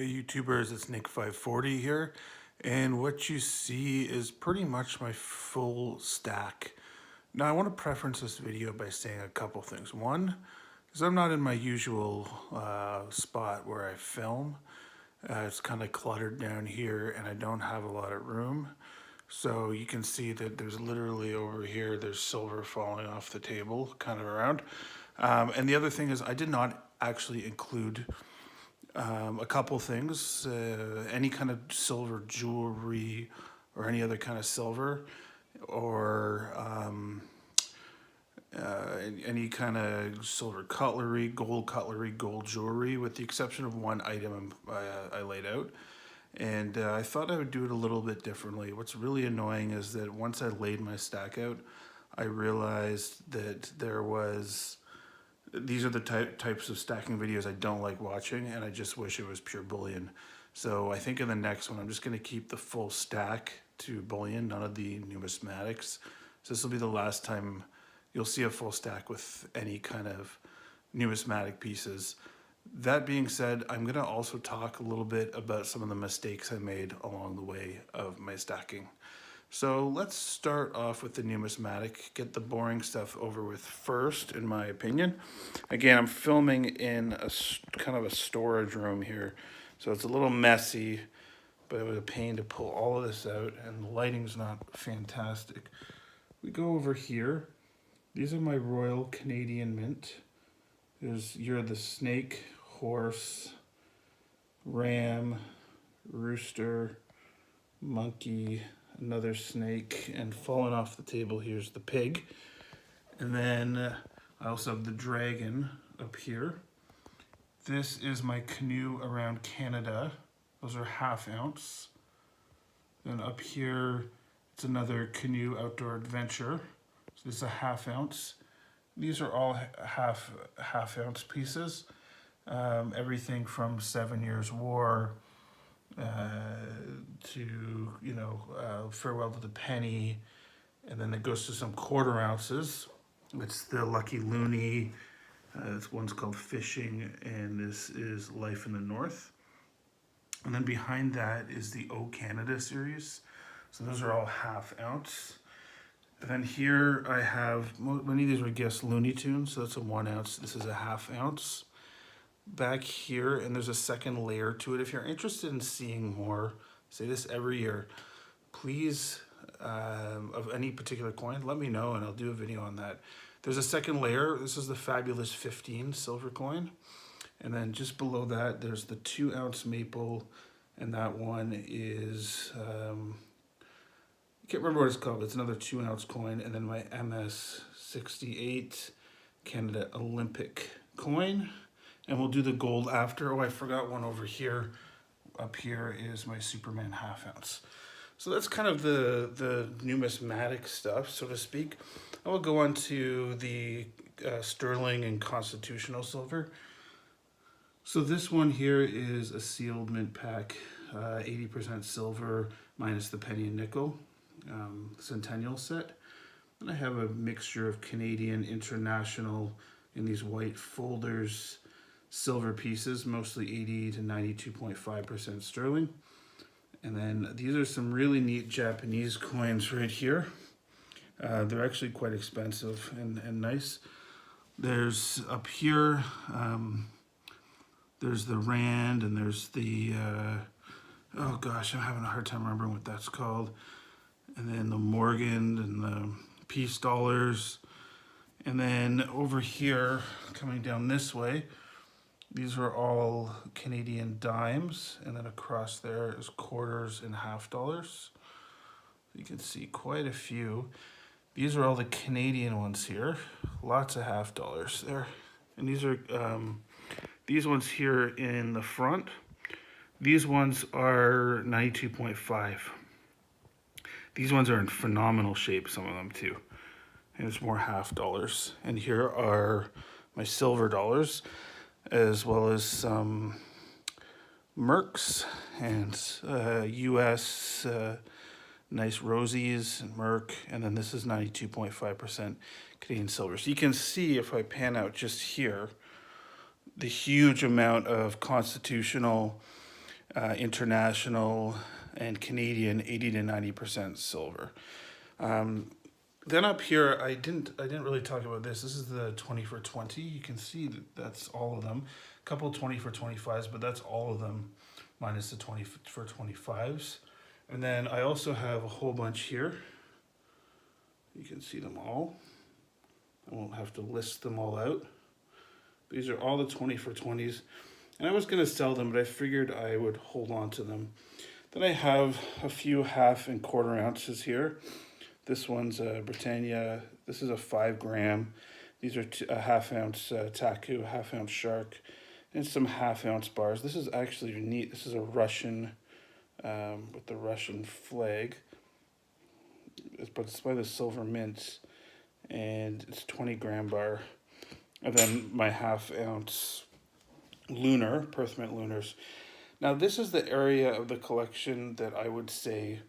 Hey YouTubers, it's Nick540 here, and what you see is pretty much my full stack. Now I want to preference this video by saying a couple things. One, is I'm not in my usual spot where I film. It's kind of cluttered down here and I don't have a lot of room. So you can see that there's literally over here, there's silver falling off the table, kind of around. And the other thing is I did not actually include a couple things, any kind of silver jewelry or any other kind of silver, or any kind of silver cutlery, gold jewelry, with the exception of one item I laid out. And I thought I would do it a little bit differently. What's really annoying is that once I laid my stack out, I realized that these are the types of stacking videos I don't like watching, and I just wish it was pure bullion. So I think in the next one, I'm just going to keep the full stack to bullion, none of the numismatics. So this will be the last time you'll see a full stack with any kind of numismatic pieces. That being said, I'm going to also talk a little bit about some of the mistakes I made along the way of my stacking. So let's start off with the numismatic, get the boring stuff over with first, in my opinion. Again, I'm filming in a kind of a storage room here, so it's a little messy, but it was a pain to pull all of this out, and the lighting's not fantastic. We go over here. These are my Royal Canadian Mint. You're the snake, horse, ram, rooster, monkey, another snake, and falling off the table here's the pig. And then I also have the dragon up here. This is my canoe around Canada. Those are 1/2 ounce. Then up here it's another canoe outdoor adventure. So this is a 1/2 ounce. These are all half ounce pieces. Everything from 7 Years' War to, Farewell to the Penny, and then it goes to some 1/4 ounces. It's the Lucky Looney. This one's called Fishing, and this is Life in the North. And then behind that is the O Canada series. So those are all 1/2 ounce. And then here I have, many of these were guessed Looney Tunes, so that's a 1 ounce. This is a 1/2 ounce. Back here, and there's a second layer to it. If you're interested in seeing more, I say this every year, please, of any particular coin, let me know and I'll do a video on that. There's a second layer. This is the Fabulous 15 silver coin. And then just below that, there's the 2 ounce maple, and that one is, I can't remember what it's called, but it's another 2 ounce coin. And then my MS68 Canada Olympic coin. And we'll do the gold after. Oh, I forgot one over here. Up here is my Superman 1/2 ounce. So that's kind of the numismatic stuff, so to speak. I will go on to the sterling and constitutional silver. So this one here is a sealed mint pack, 80% silver minus the penny and nickel, centennial set. And I have a mixture of Canadian, international in these white folders, silver pieces, mostly 80 to 92.5% sterling. And then these are some really neat Japanese coins right here. They're actually quite expensive and nice. There's up here, there's the Rand, and there's the, oh gosh, I'm having a hard time remembering what that's called. And then the Morgan and the Peace dollars. And then over here, coming down this way, these are all Canadian dimes, and then across there is quarters and $half. You can see quite a few. These are all the Canadian ones here. Lots of $half there. And these are these ones here in the front. These ones are 92.5. These ones are in phenomenal shape, some of them too. And there's more $half. And here are my silver dollars, as well as some Mercs and US nice Rosies and Merc, and then this is 92.5% Canadian silver. So you can see, if I pan out just here, the huge amount of constitutional international and Canadian 80 to 90% silver. Then up here, I didn't really talk about this. This is the 20 for 20. You can see that that's all of them. A couple 20 for 25s, but that's all of them minus the 20 for 25s. And then I also have a whole bunch here. You can see them all. I won't have to list them all out. These are all the 20 for 20s. And I was going to sell them, but I figured I would hold on to them. Then I have a few half and quarter ounces here. This one's a Britannia. This is a 5 gram. These are a half ounce taku, half ounce shark, and some half ounce bars. This is actually neat. This is a Russian, with the Russian flag. But it's by the Silver Mint, and it's 20 gram bar. And then my half ounce lunar, Perth Mint lunars. Now this is the area of the collection that I would say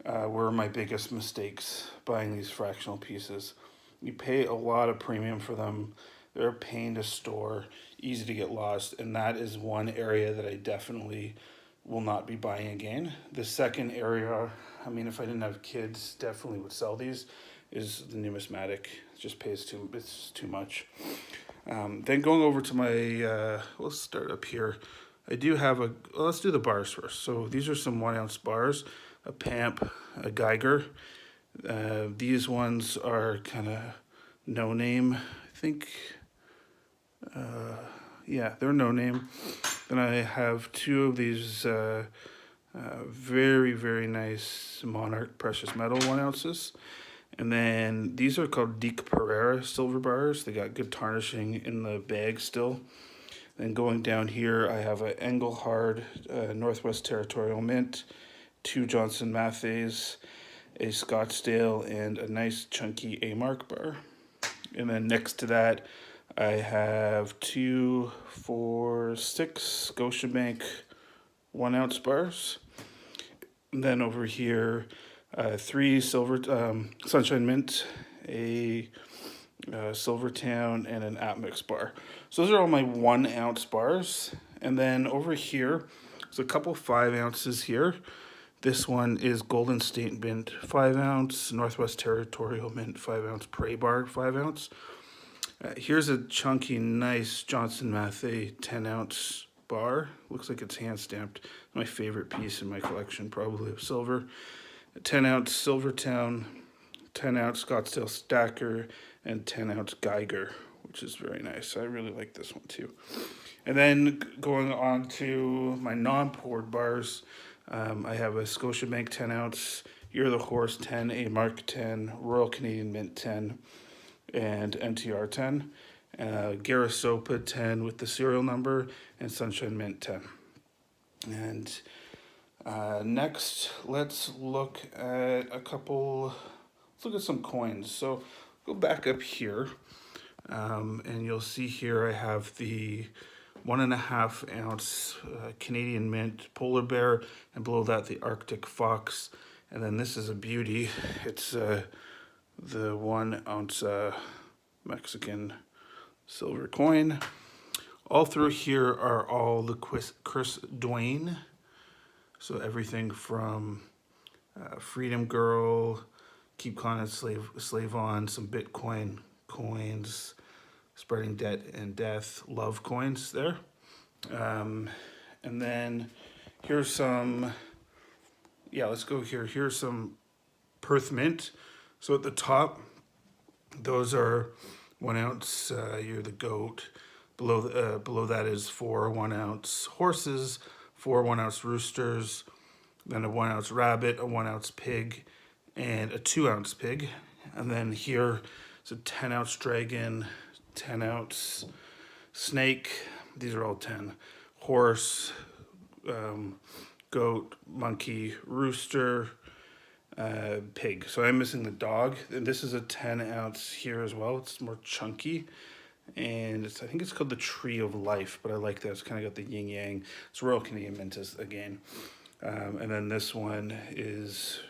were my biggest mistakes buying these fractional pieces. You pay a lot of premium for them. They're a pain to store, easy to get lost, and that is one area that I definitely will not be buying again. The second area, I mean, if I didn't have kids, definitely would sell these, is the numismatic. It just it's too much. Then going over to my, let's start up here. I do have let's do the bars first. So these are some 1 ounce bars, a Pamp, a Geiger. These ones are kind of no name, I think. Yeah, they're no name. Then I have 2 of these very, very nice Monarch precious metal 1 ounces. And then these are called Deke Pereira silver bars. They got good tarnishing in the bag still. Then going down here, I have an Engelhard Northwest Territorial Mint, 2 Johnson Mattheys, a Scottsdale, and a nice chunky A-Mark bar. And then next to that, I have 2, 4, 6 Scotiabank 1 ounce bars. And then over here, 3 silver Sunshine Mint, a Silvertown, and an Atmix bar. So those are all my 1 ounce bars. And then over here, there's a couple 5 ounces here. This one is Golden State Mint 5 ounce, Northwest Territorial Mint 5 ounce, Prey bar 5 ounce. Here's a chunky, nice Johnson Matthey 10 ounce bar. Looks like it's hand stamped. My favorite piece in my collection, probably of silver. A 10 ounce Silvertown, 10 ounce Scottsdale Stacker, and 10 ounce Geiger, which is very nice. I really like this one too. And then going on to my non-poured bars, I have a Scotiabank 10 ounce, You're the Horse 10, A-Mark 10, Royal Canadian Mint 10, and NTR 10, Garasopa 10 with the serial number, and Sunshine Mint 10. And next, let's look at some coins. So go back up here, and you'll see here I have the 1.5 ounce Canadian Mint Polar Bear, and below that the Arctic Fox. And then this is a beauty. It's the 1 ounce Mexican silver coin. All through here are all the Chris Dwayne. So everything from Freedom Girl, Keep Con and Slave On, some Bitcoin coins, Spreading Debt and Death, love coins there. And then here's some, let's go here. Here's some Perth Mint. So at the top, those are 1 ounce, You're the Goat. Below that is 4 1 ounce horses, 4 1 ounce roosters, then a 1 ounce rabbit, a 1 ounce pig, and a 2 ounce pig. And then here it's a 10 ounce dragon, 10 ounce snake. These are all 10. Horse, goat, monkey, rooster, pig. So I'm missing the dog. And this is a 10 ounce here as well. It's more chunky. And I think it's called the Tree of Life, but I like that. It's kind of got the yin yang. It's Royal Canadian Mint again. And then this one is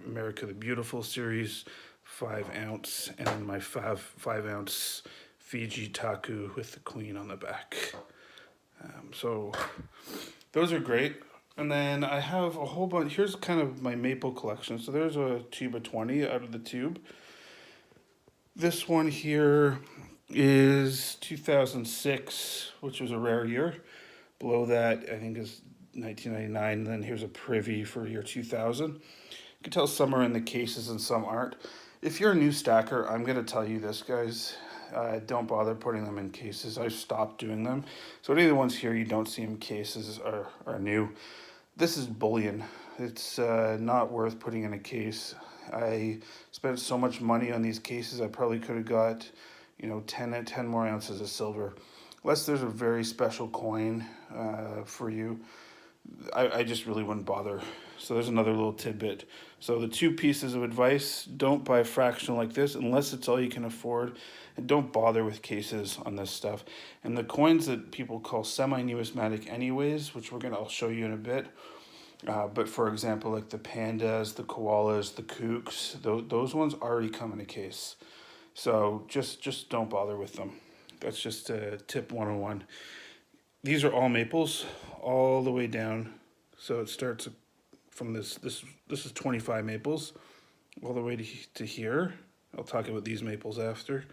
America the Beautiful series, 5 ounce, and then my 5 ounce Fiji Taku with the Queen on the back. So those are great. And then I have a whole bunch. Here's kind of my maple collection. So there's a tube of 20 out of the tube. This one here is 2006, which was a rare year. Below that, I think, is 1999. And then here's a privy for year 2000. You can tell some are in the cases and some aren't. If you're a new stacker, I'm going to tell you this, guys. Don't bother putting them in cases. I've stopped doing them. So any of the ones here you don't see in cases are new. This is bullion. It's not worth putting in a case. I spent so much money on these cases, I probably could have got, 10 more ounces of silver. Unless there's a very special coin for you, I just really wouldn't bother. So there's another little tidbit. So the 2 pieces of advice: don't buy fractional like this unless it's all you can afford, and don't bother with cases on this stuff. And the coins that people call semi-numismatic anyways, which I'll show you in a bit. But for example, like the pandas, the koalas, the kooks, those ones already come in a case. So just don't bother with them. That's just tip 101. These are all maples all the way down. So it starts from this is 25 maples all the way to here. I'll talk about these maples after.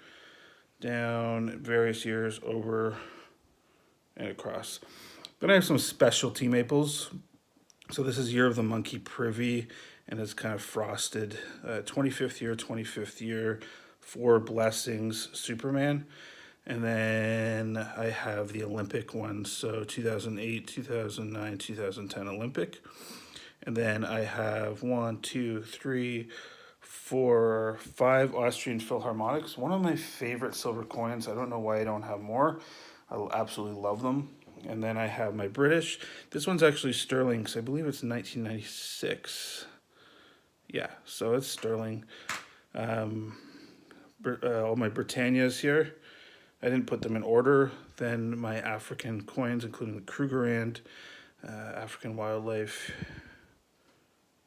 Down various years, over and across. Then I have some specialty maples. So this is Year of the Monkey Privy, and it's kind of frosted. 25th year, 4 Blessings, Superman. And then I have the Olympic ones, so 2008, 2009, 2010 Olympic. And then I have 1, 2, 3, 4, 5 Austrian Philharmonics. One of my favorite silver coins. I don't know why I don't have more. I absolutely love them. And then I have my British. This one's actually sterling, because I believe it's 1996. Yeah, so it's sterling. All my Britannias here. I didn't put them in order. Then my African coins, including the Krugerrand, African wildlife,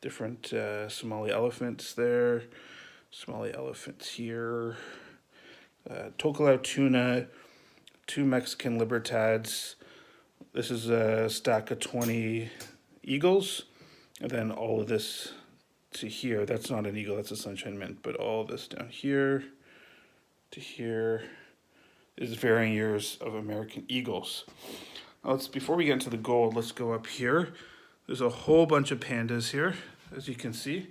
different Somali elephants there, Somali elephants here, Tokelau tuna, 2 Mexican Libertads. This is a stack of 20 eagles, and then all of this to here. That's not an eagle, that's a sunshine mint, but all of this down here to here is varying years of American eagles. Now before we get into the gold, let's go up here. There's a whole bunch of pandas here, as you can see,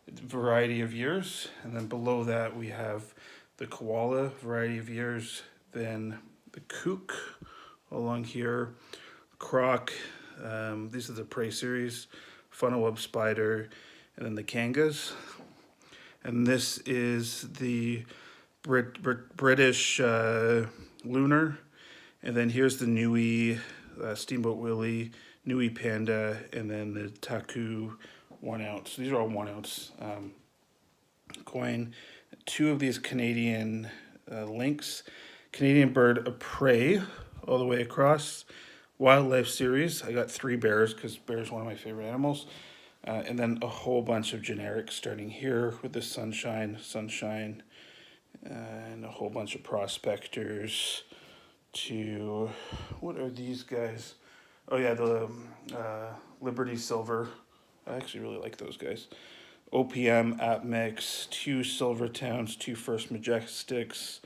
a variety of years. And then below that we have the koala, variety of years. Then the kook along here, croc. These are the prey series, funnel web spider, and then the kangas. And this is the British lunar. And then here's the Nui, Steamboat Willie, Nui Panda, and then the Taku 1 ounce. These are all 1 ounce coin. 2 of these Canadian lynx, Canadian bird of prey, all the way across. Wildlife series. I got 3 bears because bears are one of my favorite animals. And then a whole bunch of generics starting here with the sunshine, and a whole bunch of prospectors to, what are these guys? Oh yeah, the Liberty Silver. I actually really like those guys. OPM, APMEX, 2 Silver Towns, 2 First Majestics,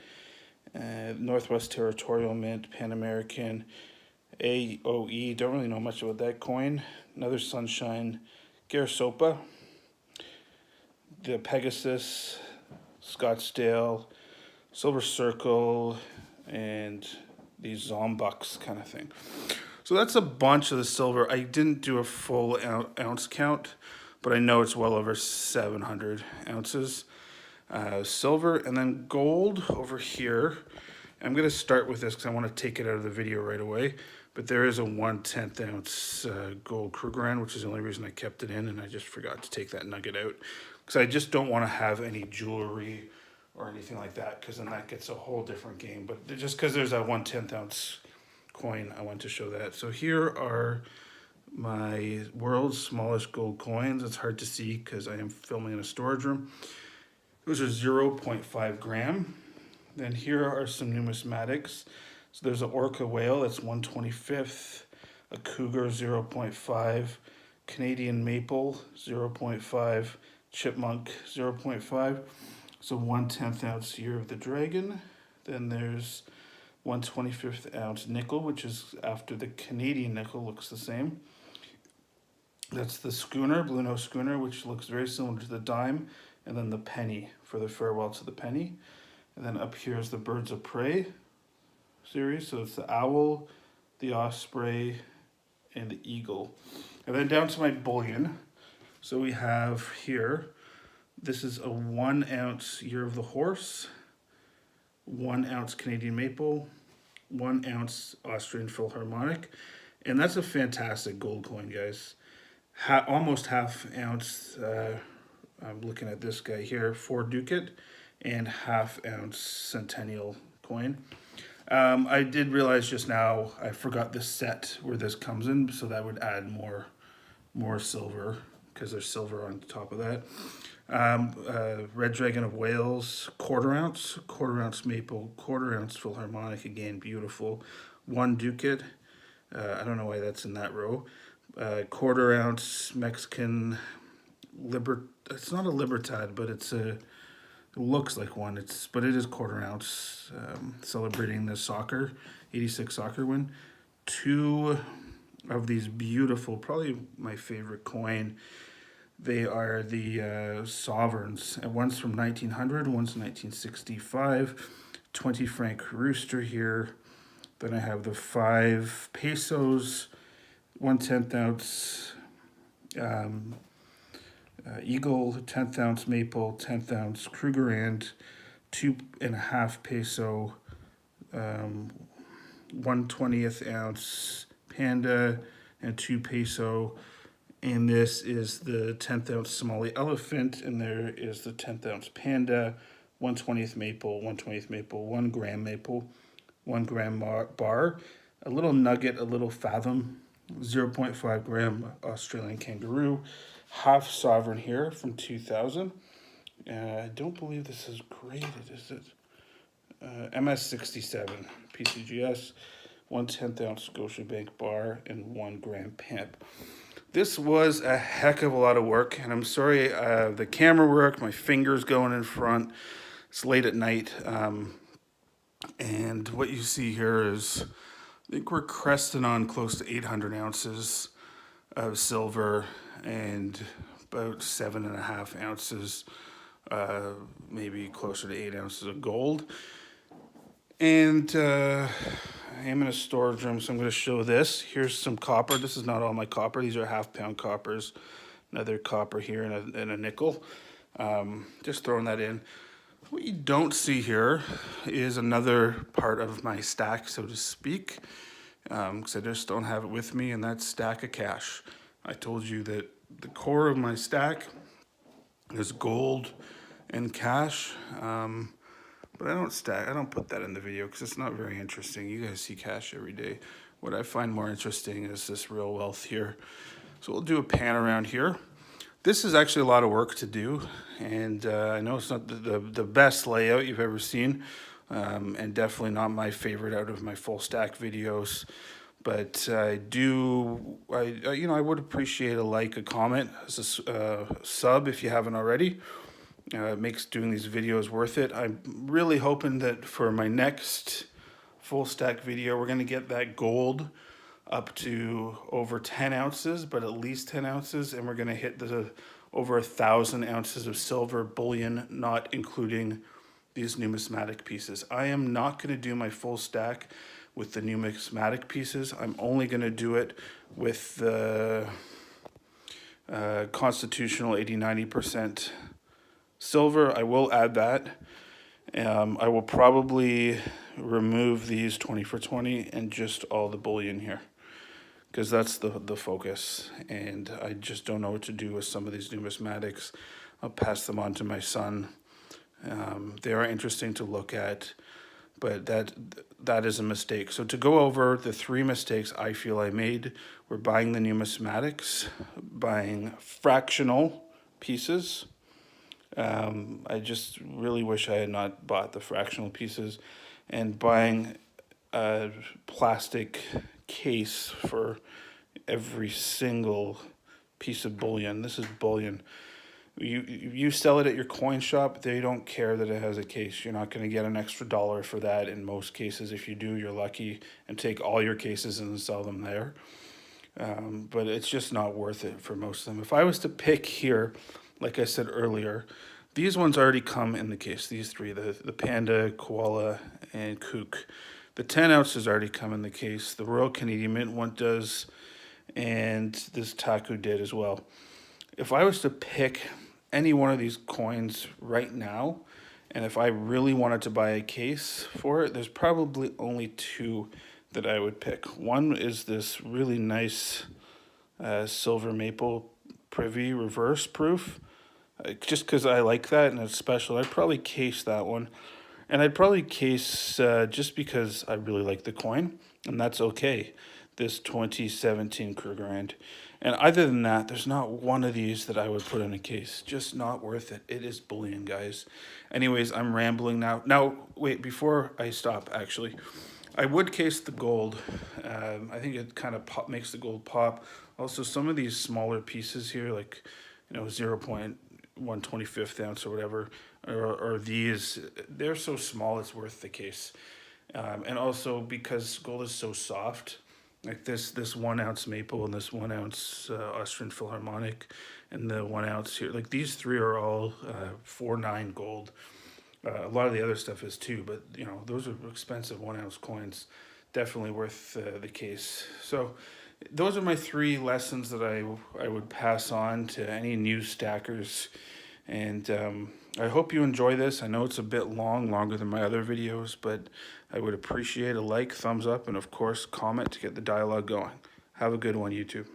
Northwest Territorial Mint, Pan American, AOE, don't really know much about that coin. Another Sunshine, Garasopa, the Pegasus, Scottsdale, Silver Circle, and these Zombucks kind of thing. So that's a bunch of the silver. I didn't do a full ounce count, but I know it's well over 700 ounces. Silver, and then gold over here. I'm going to start with this because I want to take it out of the video right away. But there is a 1/10 ounce gold Krugerrand, which is the only reason I kept it in, and I just forgot to take that nugget out. Because I just don't want to have any jewelry or anything like that, because then that gets a whole different game. But just because there's a 1/10 ounce coin, I want to show that. So here are my world's smallest gold coins. It's hard to see because I am filming in a storage room. Those are 0.5 gram. Then here are some numismatics. So there's an orca whale, that's 1/25th. a Cougar 0.5, Canadian Maple 0.5, Chipmunk 0.5. So 1/10 ounce Year of the Dragon. Then there's 1/25 ounce nickel, which is after the Canadian nickel, looks the same. That's the Schooner, Blue Nose Schooner, which looks very similar to the dime, and then the penny for the Farewell to the Penny. And then up here is the Birds of Prey series. So it's the owl, the osprey, and the eagle. And then down to my bullion. So we have here, this is a 1 ounce Year of the Horse, 1 ounce Canadian Maple, 1 ounce Austrian Philharmonic. And that's a fantastic gold coin, guys. Almost half ounce, I'm looking at this guy here, 4 Ducat, and half ounce Centennial coin. I did realize just now I forgot the set where this comes in, so that would add more silver because there's silver on top of that. Red Dragon of Wales, quarter ounce maple, quarter ounce Philharmonic, again beautiful. 1 Ducat, I don't know why that's in that row. Quarter ounce Mexican it's not a Libertad, but it looks like one. But it is quarter ounce, celebrating the 86 soccer win. 2 of these beautiful, probably my favorite coin. They are the sovereigns. And one's from 1900, one's 1965. 20 franc rooster here. Then I have the 5 pesos, 1/10 ounce eagle, 10th ounce maple, 10th ounce Krugerrand, 2.5 peso, 1/20th ounce panda, and 2 peso. And this is the 10th ounce Somali elephant, and there is the 10th ounce panda, 1/20th maple, 1/20th maple, 1 gram maple, 1 gram bar, a little nugget, a little fathom, 0.5 gram Australian kangaroo, half sovereign here from 2000. I don't believe this is graded, is it? MS67 PCGS, 1/10 ounce Scotiabank bar, and 1 gram pimp. This was a heck of a lot of work, and I'm sorry, the camera work, my fingers going in front. It's late at night, and what you see here is, I think we're cresting on close to 800 ounces of silver and about 7.5 ounces, maybe closer to 8 ounces of gold. And I am in a storage room, so I'm going to show this. Here's some copper. This is not all my copper. These are half-pound coppers. Another copper here and a nickel. Just throwing that in. What you don't see here is another part of my stack, so to speak, because I just don't have it with me, and that's stack of cash. I told you that the core of my stack is gold and cash, but I don't put that in the video because it's not very interesting. You guys see cash every day. What I find more interesting is this real wealth here. So we'll do a pan around here. This is actually a lot of work to do, and I know it's not the best layout you've ever seen, and definitely not my favorite out of my full stack videos. But I would appreciate a like, a comment, a sub if you haven't already. It makes doing these videos worth it. I'm really hoping that for my next full stack video, we're going to get that gold up to over 10 ounces, but at least 10 ounces, and we're going to hit the over 1,000 ounces of silver bullion, not including these numismatic pieces. I am not going to do my full stack with the numismatic pieces. I'm only going to do it with the constitutional 80-90% silver. I will add that. I will probably remove these 20 for 20 and just all the bullion here, because that's the focus, and I just don't know what to do with some of these numismatics. I'll pass them on to my son. They are interesting to look at, but that is a mistake. So to go over the 3 mistakes I feel I made, we're buying the numismatics, buying fractional pieces. I just really wish I had not bought the fractional pieces, and buying a plastic case for every single piece of bullion. This is bullion. You sell it at your coin shop, they don't care that it has a case. You're not going to get an extra dollar for that in most cases. If you do, you're lucky, and take all your cases and sell them there. But it's just not worth it for most of them. If I was to pick here, like I said earlier, these ones already come in the case. These three, the Panda, Koala, and Kook. The 10 ounces already come in the case. The Royal Canadian Mint one does, and this Taku did as well. If I was to pick any one of these coins right now, and if I really wanted to buy a case for it, there's probably only two that I would pick. One is this really nice silver maple privy reverse proof. Just because I like that and it's special, I'd probably case that one. And I'd probably case, just because I really like the coin, and that's okay, this 2017 Krugerrand. And other than that, there's not one of these that I would put in a case. Just not worth it. It is bullion, guys. Anyways, I'm rambling now. Now, wait, before I stop, actually, I would case the gold. I think it kind of makes the gold pop. Also, some of these smaller pieces here, like, 0.125 ounce or whatever, or these, they're so small it's worth the case. And also because gold is so soft, like this 1 ounce maple and this 1 ounce Austrian Philharmonic and the 1 ounce here, like these three are all 4.9 gold. A lot of the other stuff is too, but those are expensive 1 ounce coins. Definitely worth the case. So those are my 3 lessons that I would pass on to any new stackers. And I hope you enjoy this. I know it's a bit longer than my other videos, but I would appreciate a like, thumbs up, and of course, comment to get the dialogue going. Have a good one, YouTube.